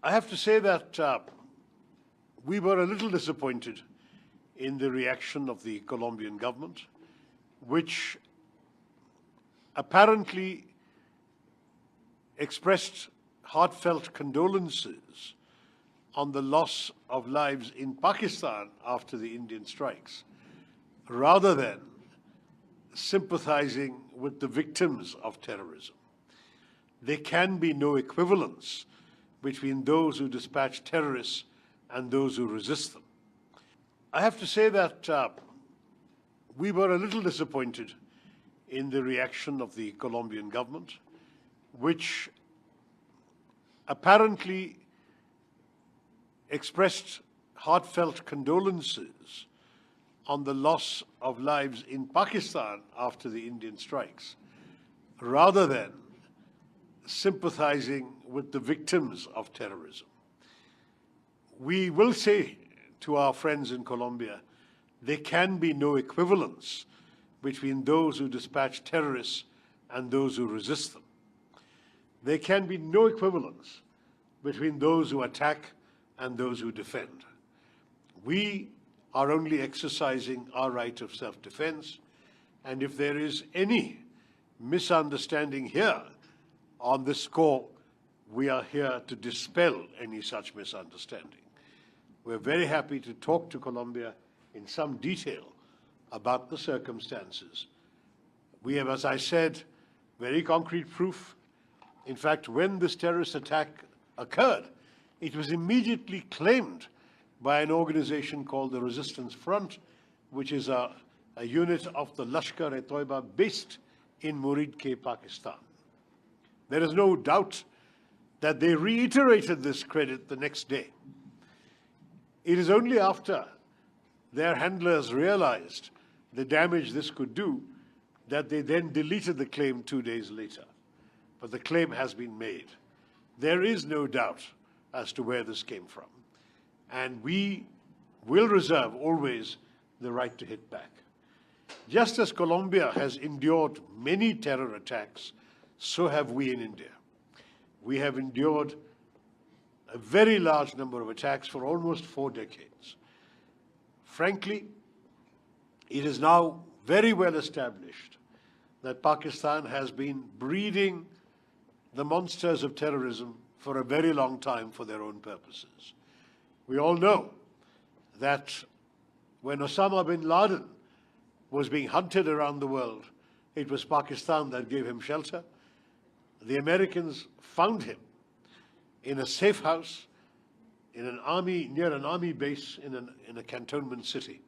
I have to say that we were a little disappointed in the reaction of the Colombian government, which apparently expressed heartfelt condolences on the loss of lives in Pakistan after the Indian strikes, rather than sympathizing with the victims of terrorism. There can be no equivalence between those who dispatch terrorists and those who resist them. I have to say that we were a little disappointed in the reaction of the Colombian government, which apparently expressed heartfelt condolences on the loss of lives in Pakistan after the Indian strikes, rather than sympathizing with the victims of terrorism. We will say to our friends in Colombia, there can be no equivalence between those who dispatch terrorists and those who resist them. There can be no equivalence between those who attack and those who defend. We are only exercising our right of self-defense, and if there is any misunderstanding here on this score, we are here to dispel any such misunderstanding. We're very happy to talk to Colombia in some detail about the circumstances. We have, as I said, very concrete proof. In fact, when this terrorist attack occurred, it was immediately claimed by an organization called the Resistance Front, which is a unit of the Lashkar-e-Toiba based in Muridke, Pakistan. There is no doubt that they reiterated this credit the next day. It is only after their handlers realized the damage this could do that they then deleted the claim 2 days later. But the claim has been made. There is no doubt as to where this came from. And we will reserve always the right to hit back. Just as Colombia has endured many terror attacks, so have we in India. We have endured a very large number of attacks for almost 4 decades. Frankly, it is now very well established that Pakistan has been breeding the monsters of terrorism for a very long time for their own purposes. We all know that when Osama bin Laden was being hunted around the world, it was Pakistan that gave him shelter. The Americans found him in a safe house in an army, near an army base in a cantonment city.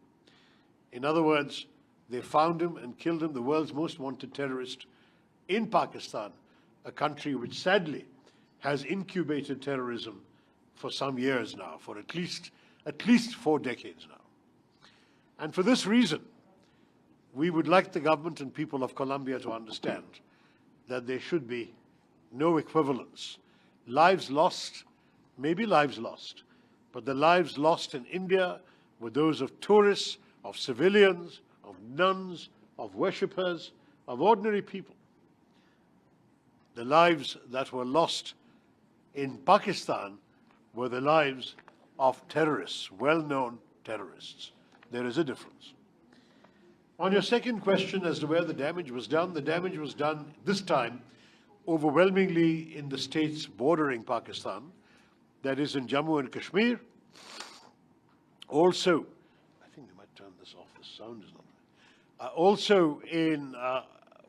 In other words, they found him and killed him, the world's most wanted terrorist, in Pakistan, a country which sadly has incubated terrorism for some years now, for at least 4 decades now. And for this reason, we would like the government and people of Colombia to understand that there should be no equivalence. Lives lost may be lives lost, but the lives lost in India were those of tourists, of civilians, of nuns, of worshippers, of ordinary people. The lives that were lost in Pakistan were the lives of terrorists, well-known terrorists. There is a difference. On your second question as to where the damage was done this time overwhelmingly in the states bordering Pakistan, that is in Jammu and Kashmir. Also, I think they might turn this off, the sound is not right. Also in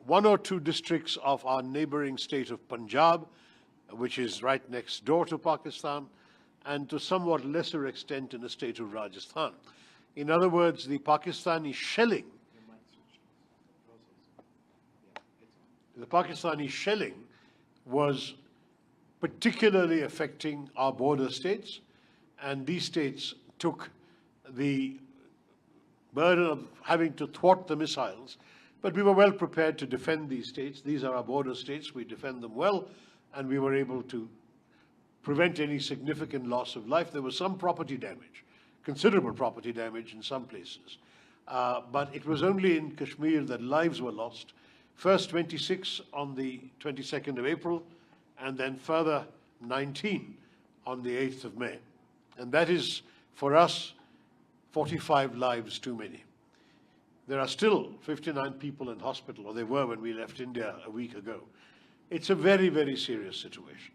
1 or 2 districts of our neighboring state of Punjab, which is right next door to Pakistan, and to somewhat lesser extent in the state of Rajasthan. In other words, the Pakistani shelling was particularly affecting our border states, and these states took the burden of having to thwart the missiles. But we were well prepared to defend these states. These are our border states. We defend them well, and we were able to prevent any significant loss of life. There was some property damage, considerable property damage in some places. But it was only in Kashmir that lives were lost. First 26 on the 22nd of April, and then further 19 on the 8th of May. And that is, for us, 45 lives too many. There are still 59 people in hospital, or they were when we left India a week ago. It's a very, very serious situation.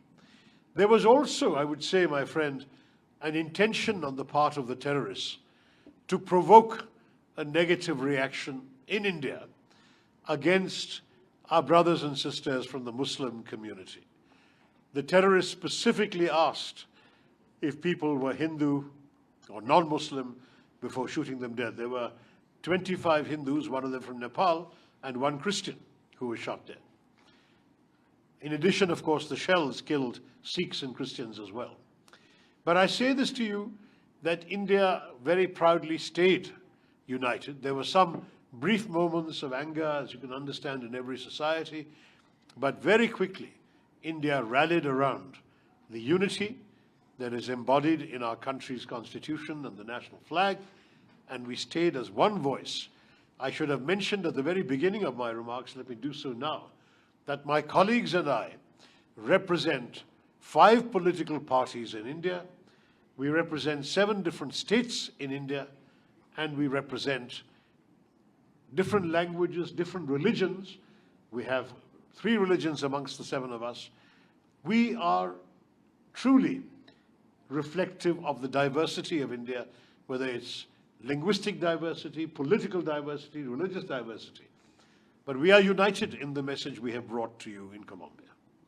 There was also, I would say, my friend, an intention on the part of the terrorists to provoke a negative reaction in India against our brothers and sisters from the Muslim community. The terrorists specifically asked if people were Hindu or non-Muslim before shooting them dead. There were 25 Hindus, one of them from Nepal, and one Christian who was shot dead. In addition, of course, the shells killed Sikhs and Christians as well. But I say this to you that India very proudly stayed united. There were some brief moments of anger, as you can understand, in every society, but very quickly India rallied around the unity that is embodied in our country's constitution and the national flag, and we stayed as one voice. I should have mentioned at the very beginning of my remarks, let me do so now, that my colleagues and I represent 5 political parties in India, we represent 7 different states in India, and we represent different languages, different religions. We have 3 religions amongst the 7 of us. We are truly reflective of the diversity of India, whether it's linguistic diversity, political diversity, religious diversity. But we are united in the message we have brought to you in Colombia.